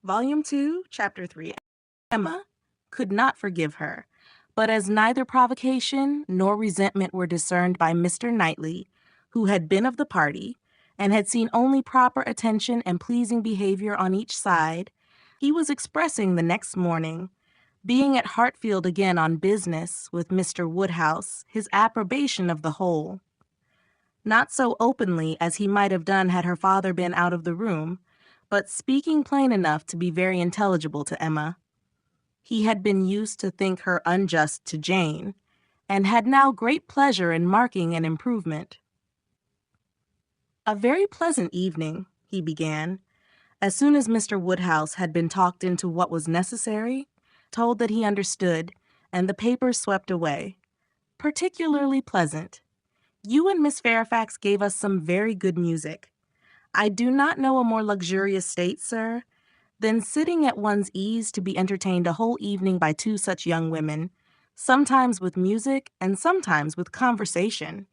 Volume 2, Chapter 3. Emma could not forgive her, but as neither provocation nor resentment were discerned by Mr. Knightley, who had been of the party, and had seen only proper attention and pleasing behavior on each side, he was expressing the next morning, being at Hartfield again on business with Mr. Woodhouse, his approbation of the whole. Not so openly as he might have done had her father been out of the room, but speaking plain enough to be very intelligible to Emma. He had been used to think her unjust to Jane, and had now great pleasure in marking an improvement. "A very pleasant evening," he began, as soon as Mr. Woodhouse had been talked into what was necessary, told that he understood, and the papers swept away. "Particularly pleasant. You and Miss Fairfax gave us some very good music. I do not know a more luxurious state, sir, than sitting at one's ease to be entertained a whole evening by two such young women, sometimes with music and sometimes with conversation.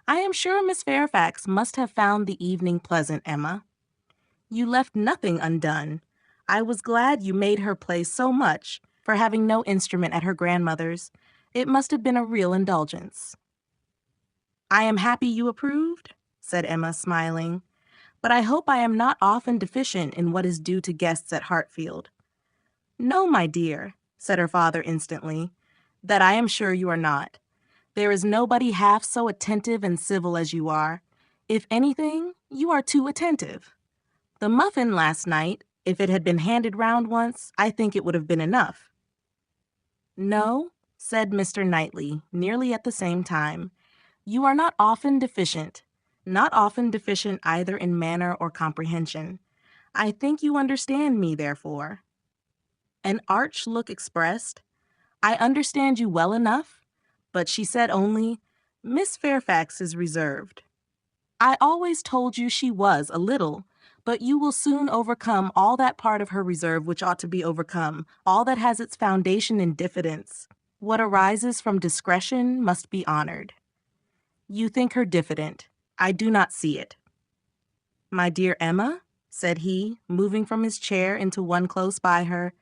I am sure Miss Fairfax must have found the evening pleasant, Emma. You left nothing undone. I was glad you made her play so much, for having no instrument at her grandmother's. It must have been a real indulgence." "I am happy you approved," said Emma, smiling, "but I hope I am not often deficient in what is due to guests at Hartfield." "No, my dear," said her father instantly, "that I am sure you are not. There is nobody half so attentive and civil as you are. If anything, you are too attentive. The muffin last night, if it had been handed round once, I think it would have been enough." "No," said Mr. Knightley, nearly at the same time, "you are not often deficient either in manner or comprehension. I think you understand me, therefore." An arch look expressed, "I understand you well enough," but she said only, "Miss Fairfax is reserved." "I always told you she was a little, but you will soon overcome all that part of her reserve which ought to be overcome, all that has its foundation in diffidence. What arises from discretion must be honored. You think her diffident. I do not see it." "My dear Emma," said he, moving from his chair into one close by her,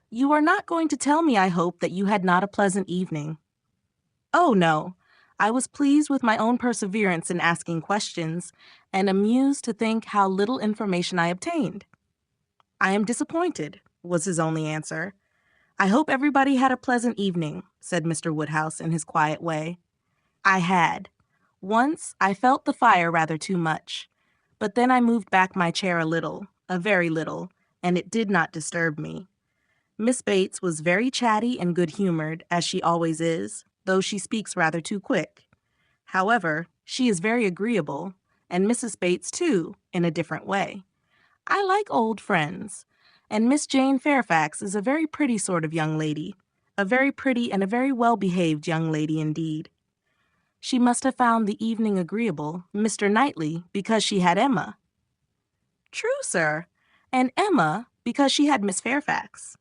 "you are not going to tell me, I hope, that you had not a pleasant evening." "Oh, no. I was pleased with my own perseverance in asking questions, and amused to think how little information I obtained." "I am disappointed," was his only answer. "I hope everybody had a pleasant evening," said Mr. Woodhouse in his quiet way. "I had. Once I felt the fire rather too much, but then I moved back my chair a very little, and it did not disturb me. Miss Bates was very chatty and good-humored, as she always is, though she speaks rather too quick. However, she is very agreeable, and Mrs. Bates, too, in a different way. I like old friends, and Miss Jane Fairfax is a very pretty sort of young lady, a very pretty and a very well-behaved young lady indeed. She must have found the evening agreeable, Mr. Knightley, because she had Emma." "True, sir, and Emma because she had Miss Fairfax."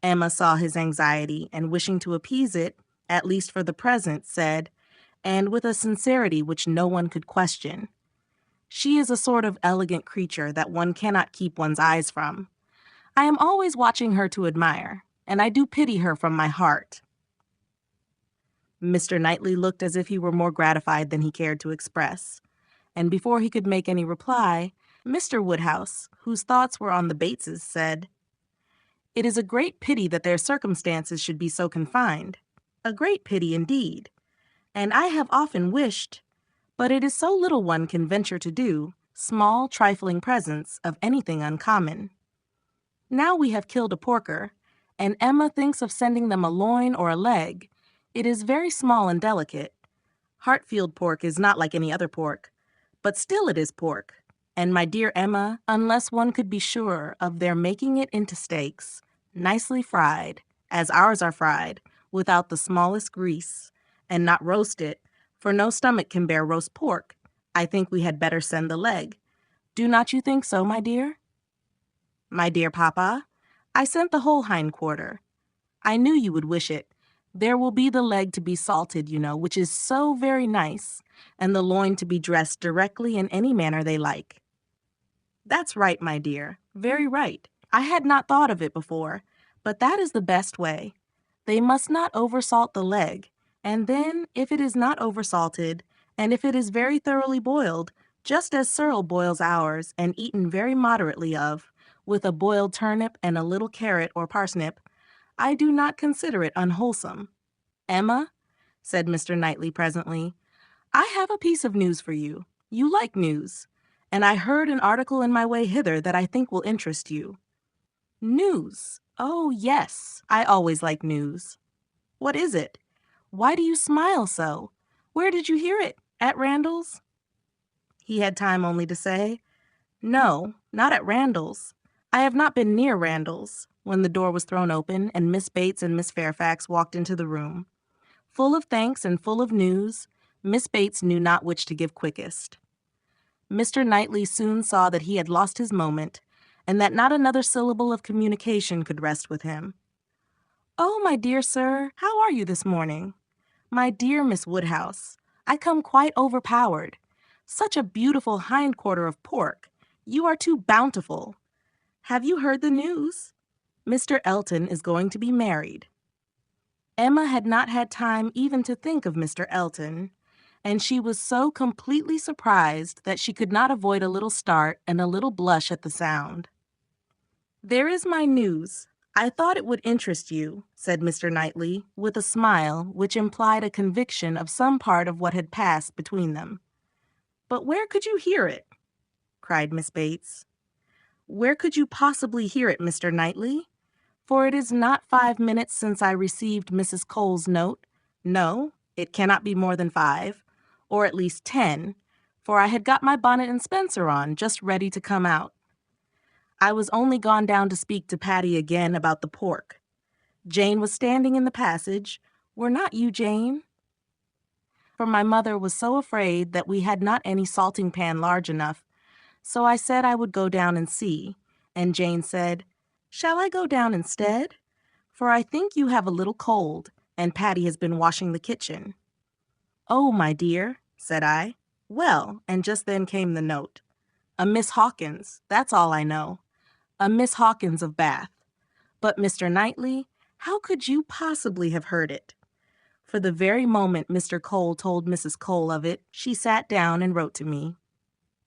Emma saw his anxiety, and wishing to appease it, at least for the present, said, and with a sincerity which no one could question, "She is a sort of elegant creature that one cannot keep one's eyes from. I am always watching her to admire, and I do pity her from my heart." Mr. Knightley looked as if he were more gratified than he cared to express, and before he could make any reply, Mr. Woodhouse, whose thoughts were on the Bateses, said, "It is a great pity that their circumstances should be so confined, a great pity indeed, and I have often wished, but it is so little one can venture to do, small trifling presents of anything uncommon. Now we have killed a porker, and Emma thinks of sending them a loin or a leg. It is very small and delicate. Hartfield pork is not like any other pork, but still it is pork, and my dear Emma, unless one could be sure of their making it into steaks, nicely fried, as ours are fried, without the smallest grease, and not roast it, for no stomach can bear roast pork, I think we had better send the leg. Do not you think so, my dear?" "My dear papa, I sent the whole hind quarter. I knew you would wish it. There will be the leg to be salted, you know, which is so very nice, and the loin to be dressed directly in any manner they like." That's right, my dear. Very right. I had not thought of it before, but that is the best way. They must not oversalt the leg, and then, if it is not oversalted, and if it is very thoroughly boiled, just as Searle boils ours, and eaten very moderately of, with a boiled turnip and a little carrot or parsnip, I do not consider it unwholesome. Emma, said Mr. Knightley presently, I have a piece of news for you. You like news, and I heard an article in my way hither that I think will interest you. News? Oh, yes, I always like news. What is it? Why do you smile so? Where did you hear it? At Randall's? He had time only to say, No, not at Randall's. I have not been near Randall's, when the door was thrown open and Miss Bates and Miss Fairfax walked into the room. Full of thanks and full of news, Miss Bates knew not which to give quickest. Mr. Knightley soon saw that he had lost his moment, and that not another syllable of communication could rest with him. Oh, my dear sir, how are you this morning? My dear Miss Woodhouse, I come quite overpowered. Such a beautiful hindquarter of pork. You are too bountiful. Have you heard the news? Mr. Elton is going to be married. Emma had not had time even to think of Mr. Elton, and she was so completely surprised that she could not avoid a little start and a little blush at the sound. There is my news. I thought it would interest you, said Mr. Knightley, with a smile which implied a conviction of some part of what had passed between them. But where could you hear it? Cried Miss Bates. Where could you possibly hear it, Mr. Knightley? For it is not 5 minutes since I received Mrs. Cole's note. No, it cannot be more than 5, or at least 10, for I had got my bonnet and spencer on, just ready to come out. I was only gone down to speak to Patty again about the pork. Jane was standing in the passage. Were not you, Jane? For my mother was so afraid that we had not any salting pan large enough, so I said I would go down and see, and Jane said, Shall I go down instead? For I think you have a little cold, and Patty has been washing the kitchen. Oh, my dear, said I. Well, and just then came the note. A Miss Hawkins, that's all I know. A Miss Hawkins of Bath. But, Mr. Knightley, how could you possibly have heard it? For the very moment Mr. Cole told Mrs. Cole of it, she sat down and wrote to me.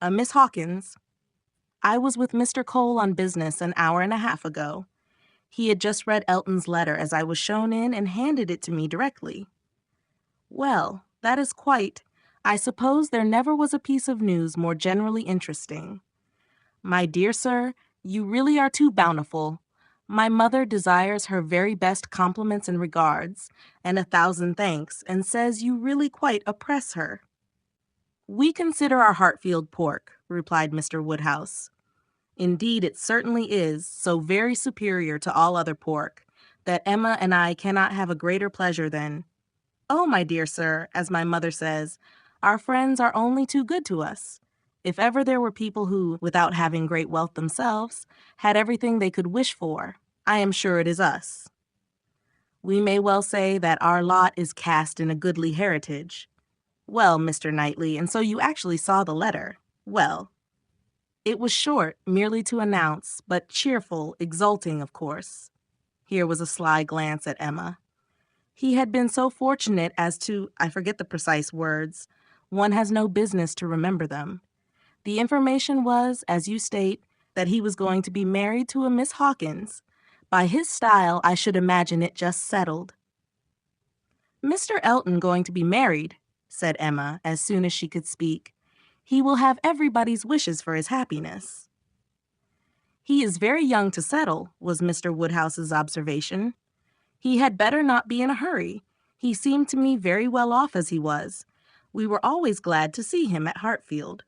A Miss Hawkins. I was with Mr. Cole on business an hour and a half ago. He had just read Elton's letter as I was shown in and handed it to me directly. Well, that is quite. I suppose there never was a piece of news more generally interesting. My dear sir, you really are too bountiful. My mother desires her very best compliments and regards, and 1,000 thanks, and says you really quite oppress her. We consider our Hartfield pork, replied Mr. Woodhouse. Indeed, it certainly is so very superior to all other pork, that Emma and I cannot have a greater pleasure than, Oh, my dear sir, as my mother says, our friends are only too good to us. If ever there were people who, without having great wealth themselves, had everything they could wish for, I am sure it is us. We may well say that our lot is cast in a goodly heritage. Well, Mr. Knightley, and so you actually saw the letter. Well, it was short, merely to announce, but cheerful, exulting, of course. Here was a sly glance at Emma. He had been so fortunate as to, I forget the precise words, one has no business to remember them. The information was, as you state, that he was going to be married to a Miss Hawkins. By his style, I should imagine it just settled. Mr. Elton going to be married, said Emma, as soon as she could speak. He will have everybody's wishes for his happiness. He is very young to settle, was Mr. Woodhouse's observation. He had better not be in a hurry. He seemed to me very well off as he was. We were always glad to see him at Hartfield.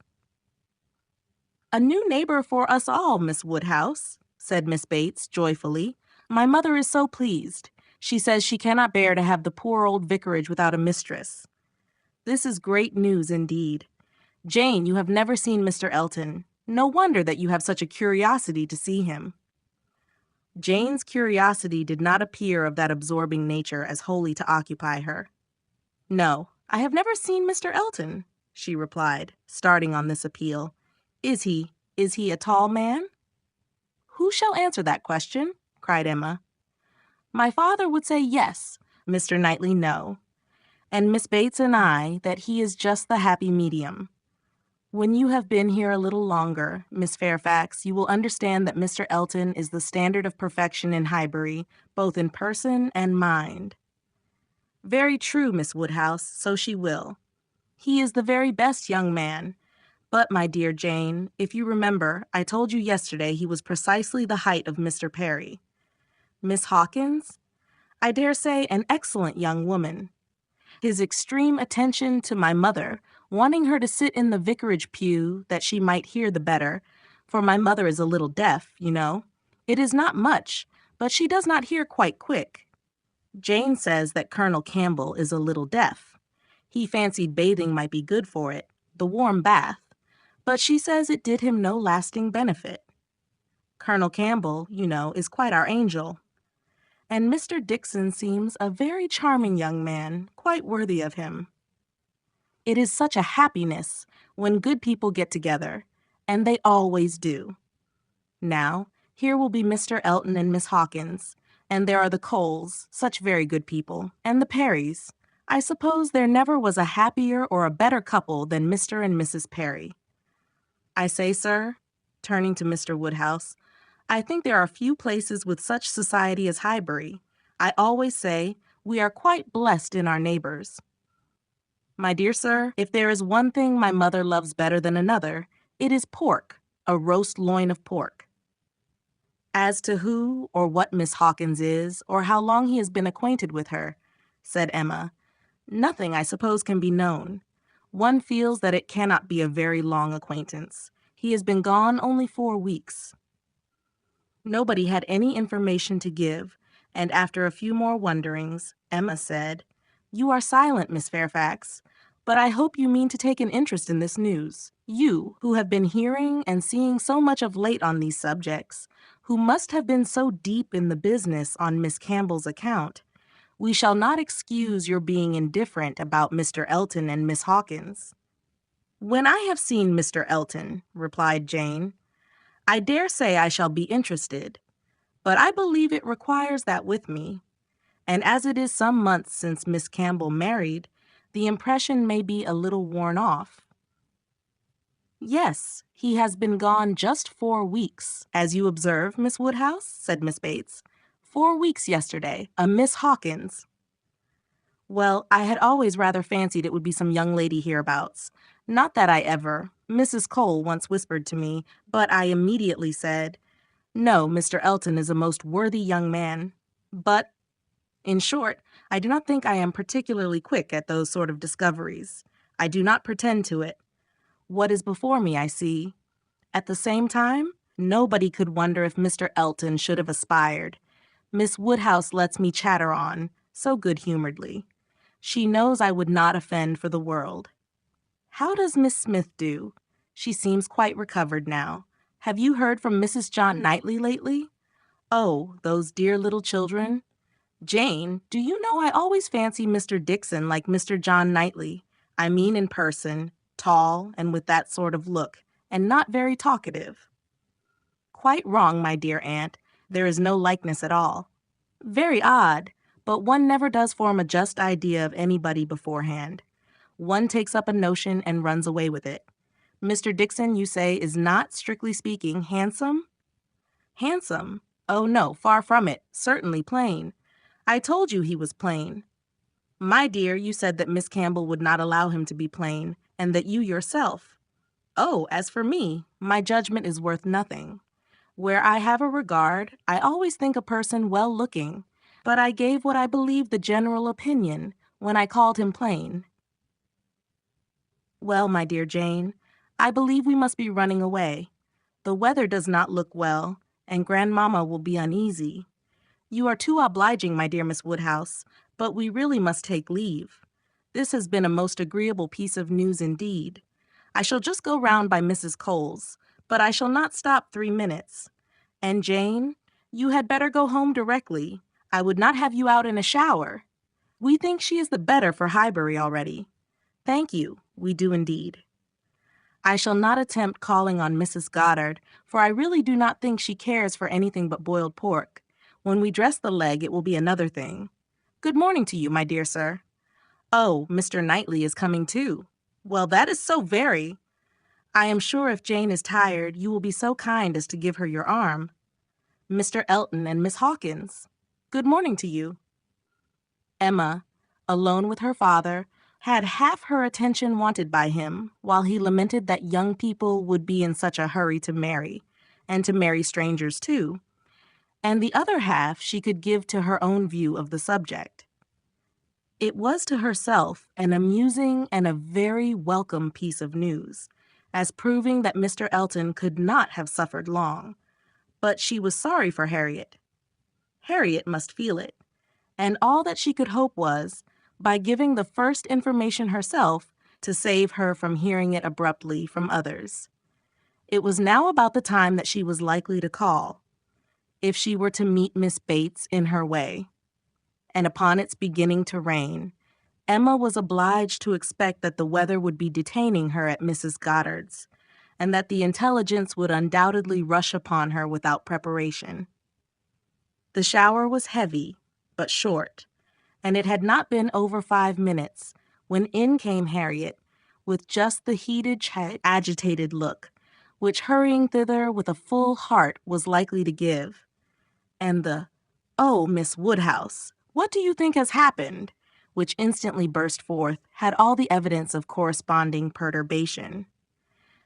A new neighbor for us all, Miss Woodhouse, said Miss Bates, joyfully. My mother is so pleased. She says she cannot bear to have the poor old vicarage without a mistress. This is great news indeed. Jane, you have never seen Mr. Elton. No wonder that you have such a curiosity to see him. Jane's curiosity did not appear of that absorbing nature as wholly to occupy her. No, I have never seen Mr. Elton, she replied, starting on this appeal. Is he Is he a tall man? Who shall answer that question? Cried Emma. My father would say yes, Mr. Knightley no, and Miss Bates and I that he is just the happy medium. When you have been here a little longer, Miss Fairfax, you will understand that Mr. Elton is the standard of perfection in Highbury, both in person and mind. Very true, Miss Woodhouse, so she will. He is the very best young man. But, my dear Jane, if you remember, I told you yesterday he was precisely the height of Mr. Perry. Miss Hawkins? I dare say an excellent young woman. His extreme attention to my mother, wanting her to sit in the vicarage pew that she might hear the better, for my mother is a little deaf, you know. It is not much, but she does not hear quite quick. Jane says that Colonel Campbell is a little deaf. He fancied bathing might be good for it, the warm bath, but she says it did him no lasting benefit. Colonel Campbell, you know, is quite our angel. And Mr. Dixon seems a very charming young man, quite worthy of him. It is such a happiness when good people get together, and they always do. Now, here will be Mr. Elton and Miss Hawkins, and there are the Coles, such very good people, and the Perrys. I suppose there never was a happier or a better couple than Mr. and Mrs. Perry. I say, sir, turning to Mr. Woodhouse, I think there are few places with such society as Highbury. I always say we are quite blessed in our neighbors. My dear sir, if there is one thing my mother loves better than another, it is pork, a roast loin of pork. As to who or what Miss Hawkins is, or how long he has been acquainted with her, said Emma, nothing, I suppose, can be known. One feels that it cannot be a very long acquaintance. He has been gone only 4 weeks. Nobody had any information to give, and after a few more wonderings, Emma said, You are silent, Miss Fairfax, but I hope you mean to take an interest in this news. You, who have been hearing and seeing so much of late on these subjects, who must have been so deep in the business on Miss Campbell's account, we shall not excuse your being indifferent about Mr. Elton and Miss Hawkins. When I have seen Mr. Elton, replied Jane, I dare say I shall be interested, but I believe it requires that with me. And as it is some months since Miss Campbell married, the impression may be a little worn off. Yes, he has been gone just 4 weeks, as you observe, Miss Woodhouse, said Miss Bates. 4 weeks yesterday, a Miss Hawkins. Well, I had always rather fancied it would be some young lady hereabouts. Not that I ever. Mrs. Cole once whispered to me, but I immediately said, No, Mr. Elton is a most worthy young man. But, in short, I do not think I am particularly quick at those sort of discoveries. I do not pretend to it. What is before me, I see. At the same time, nobody could wonder if Mr. Elton should have aspired. Miss Woodhouse lets me chatter on, so good-humoredly. She knows I would not offend for the world. How does Miss Smith do? She seems quite recovered now. Have you heard from Mrs. John Knightley lately? Oh, those dear little children. Jane, do you know I always fancy Mr. Dixon like Mr. John Knightley. I mean in person, tall and with that sort of look, and not very talkative. Quite wrong, my dear aunt. There is no likeness at all. Very odd, but one never does form a just idea of anybody beforehand. One takes up a notion and runs away with it. Mr. Dixon, you say, is not, strictly speaking, handsome? Handsome? Oh, no, far from it. Certainly plain. I told you he was plain. My dear, you said that Miss Campbell would not allow him to be plain, and that you yourself. Oh, as for me, my judgment is worth nothing. Where I have a regard, I always think a person well-looking, but I gave what I believe the general opinion when I called him plain. Well, my dear Jane, I believe we must be running away. The weather does not look well, and Grandmamma will be uneasy. You are too obliging, my dear Miss Woodhouse, but we really must take leave. This has been a most agreeable piece of news indeed. I shall just go round by Mrs. Cole's, but I shall not stop 3 minutes. And Jane, you had better go home directly. I would not have you out in a shower. We think she is the better for Highbury already. Thank you, we do indeed. I shall not attempt calling on Mrs. Goddard, for I really do not think she cares for anything but boiled pork. When we dress the leg, it will be another thing. Good morning to you, my dear sir. Oh, Mr. Knightley is coming too. Well, that is so very. I am sure if Jane is tired, you will be so kind as to give her your arm. Mr. Elton and Miss Hawkins. Good morning to you. Emma, alone with her father, had half her attention wanted by him, while he lamented that young people would be in such a hurry to marry, and to marry strangers too, and the other half she could give to her own view of the subject. It was to herself an amusing and a very welcome piece of news, as proving that Mr. Elton could not have suffered long, but she was sorry for Harriet. Harriet must feel it, and all that she could hope was, by giving the first information herself, to save her from hearing it abruptly from others. It was now about the time that she was likely to call, if she were to meet Miss Bates in her way. And upon its beginning to rain, Emma was obliged to expect that the weather would be detaining her at Mrs. Goddard's, and that the intelligence would undoubtedly rush upon her without preparation. The shower was heavy, but short, and it had not been over 5 minutes when in came Harriet, with just the heated, agitated look, which hurrying thither with a full heart was likely to give, and the, "Oh, Miss Woodhouse, what do you think has happened?" which instantly burst forth, had all the evidence of corresponding perturbation.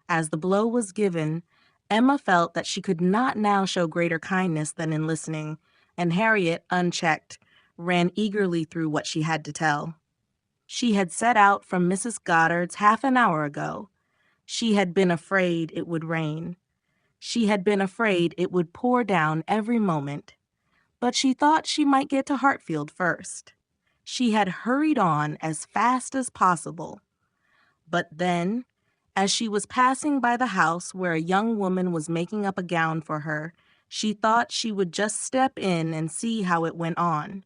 As the blow was given, Emma felt that she could not now show greater kindness than in listening, and Harriet, unchecked, ran eagerly through what she had to tell. She had set out from Mrs. Goddard's half an hour ago. She had been afraid it would rain. She had been afraid it would pour down every moment. But she thought she might get to Hartfield first. She had hurried on as fast as possible. But then, as she was passing by the house where a young woman was making up a gown for her, she thought she would just step in and see how it went on.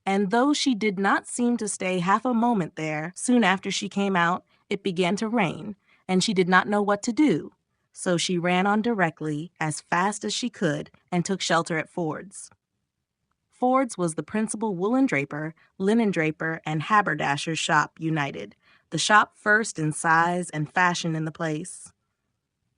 And though she did not seem to stay half a moment there, soon after she came out, it began to rain, and she did not know what to do. So she ran on directly, as fast as she could, and took shelter at Ford's. Ford's was the principal woolen draper, linen draper, and haberdasher's shop united, the shop first in size and fashion in the place.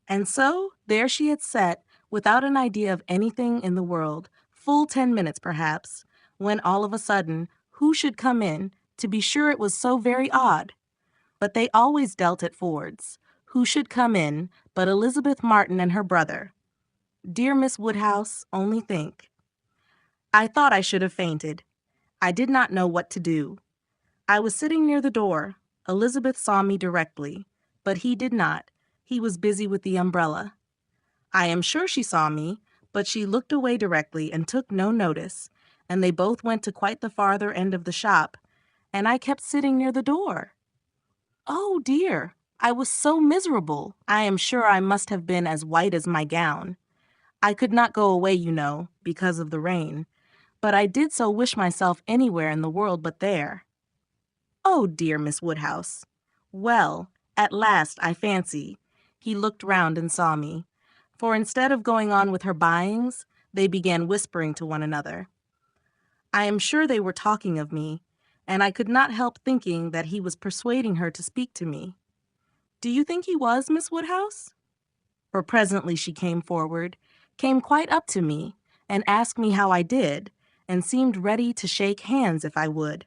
And so there she had sat, without an idea of anything in the world, full 10 minutes perhaps, when all of a sudden, who should come in? To be sure, it was so very odd. But they always dealt at Ford's. Who should come in but Elizabeth Martin and her brother? Dear Miss Woodhouse, only think. I thought I should have fainted. I did not know what to do. I was sitting near the door. Elizabeth saw me directly, but he did not. He was busy with the umbrella. I am sure she saw me, but she looked away directly and took no notice, and they both went to quite the farther end of the shop, and I kept sitting near the door. Oh, dear, I was so miserable. I am sure I must have been as white as my gown. I could not go away, you know, because of the rain, but I did so wish myself anywhere in the world but there. Oh, dear Miss Woodhouse. Well, at last, I fancy, he looked round and saw me, for instead of going on with her buyings, they began whispering to one another. I am sure they were talking of me, and I could not help thinking that he was persuading her to speak to me. Do you think he was, Miss Woodhouse? For presently she came forward, came quite up to me, and asked me how I did, and seemed ready to shake hands if I would.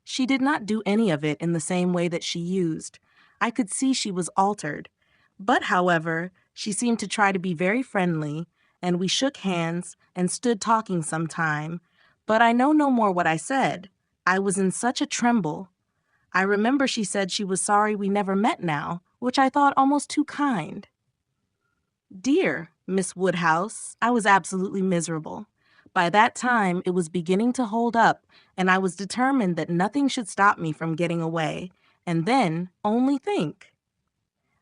She did not do any of it in the same way that she used. I could see she was altered. But, however, she seemed to try to be very friendly, and we shook hands and stood talking some time. But I know no more what I said. I was in such a tremble. I remember she said she was sorry we never met now, which I thought almost too kind. Dear Miss Woodhouse, I was absolutely miserable. By that time, it was beginning to hold up, and I was determined that nothing should stop me from getting away. And then, only think.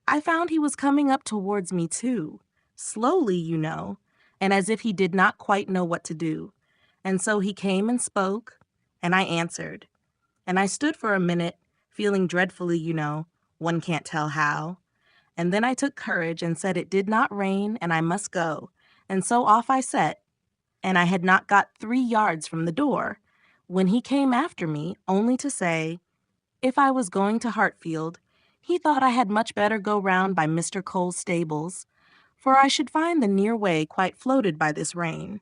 I found he was coming up towards me, too, slowly, you know, and as if he did not quite know what to do. And so he came and spoke, and I answered. And I stood for a minute, feeling dreadfully, you know, one can't tell how. And then I took courage and said it did not rain and I must go. And so off I set, and I had not got 3 yards from the door, when he came after me, only to say, if I was going to Hartfield, he thought I had much better go round by Mr. Cole's stables, for I should find the near way quite floated by this rain.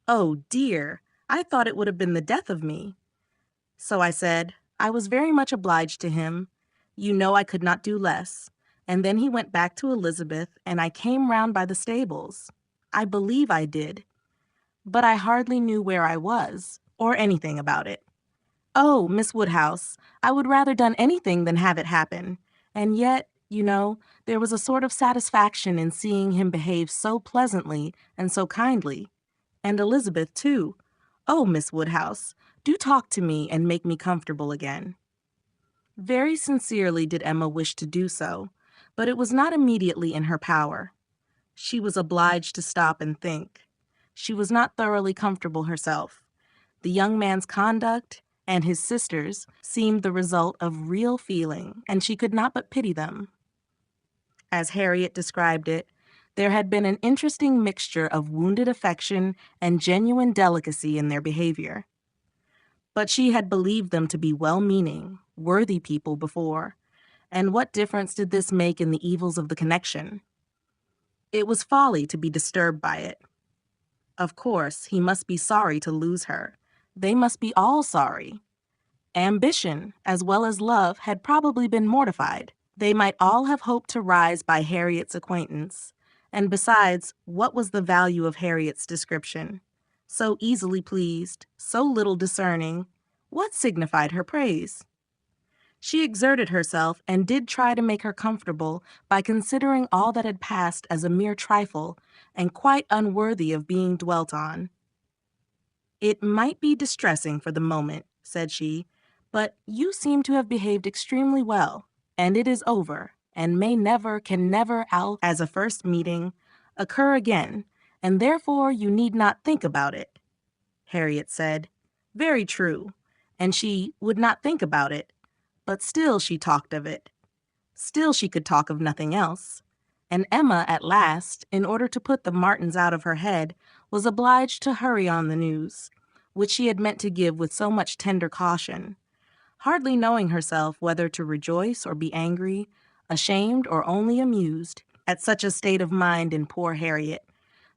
Oh dear, I thought it would have been the death of me. So I said, I was very much obliged to him. You know I could not do less. And then he went back to Elizabeth, and I came round by the stables. I believe I did. But I hardly knew where I was, or anything about it. Oh, Miss Woodhouse, I would rather done anything than have it happen. And yet, you know, there was a sort of satisfaction in seeing him behave so pleasantly and so kindly. And Elizabeth, too. Oh, Miss Woodhouse, do talk to me and make me comfortable again. Very sincerely did Emma wish to do so, but it was not immediately in her power. She was obliged to stop and think. She was not thoroughly comfortable herself. The young man's conduct and his sister's seemed the result of real feeling, and she could not but pity them. As Harriet described it, there had been an interesting mixture of wounded affection and genuine delicacy in their behavior. But she had believed them to be well-meaning, worthy people before, and what difference did this make in the evils of the connection? It was folly to be disturbed by it. Of course, he must be sorry to lose her. They must be all sorry. Ambition, as well as love, had probably been mortified. They might all have hoped to rise by Harriet's acquaintance. And besides, what was the value of Harriet's description? So easily pleased, so little discerning, what signified her praise? She exerted herself and did try to make her comfortable by considering all that had passed as a mere trifle and quite unworthy of being dwelt on. It might be distressing for the moment, said she, but you seem to have behaved extremely well, and it is over, and may never, can never, out as a first meeting, occur again, and therefore you need not think about it. Harriet said, very true, and she would not think about it, but still she talked of it. Still she could talk of nothing else. And Emma, at last, in order to put the Martins out of her head, was obliged to hurry on the news, which she had meant to give with so much tender caution, hardly knowing herself whether to rejoice or be angry, ashamed or only amused, at such a state of mind in poor Harriet,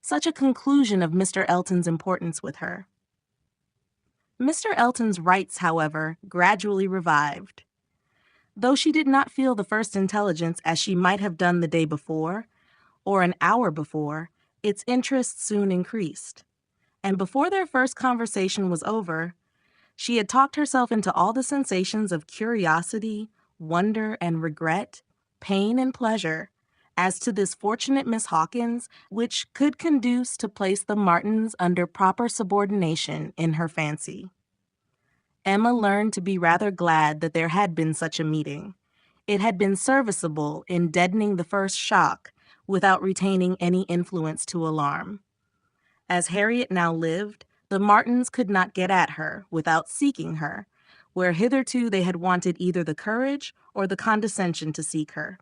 such a conclusion of Mr. Elton's importance with her. Mr. Elton's rights, however, gradually revived. Though she did not feel the first intelligence as she might have done the day before, or an hour before, its interest soon increased. And before their first conversation was over, she had talked herself into all the sensations of curiosity, wonder and regret, pain and pleasure, as to this fortunate Miss Hawkins, which could conduce to place the Martins under proper subordination in her fancy. Emma learned to be rather glad that there had been such a meeting. It had been serviceable in deadening the first shock without retaining any influence to alarm. As Harriet now lived, the Martins could not get at her without seeking her, where hitherto they had wanted either the courage or the condescension to seek her.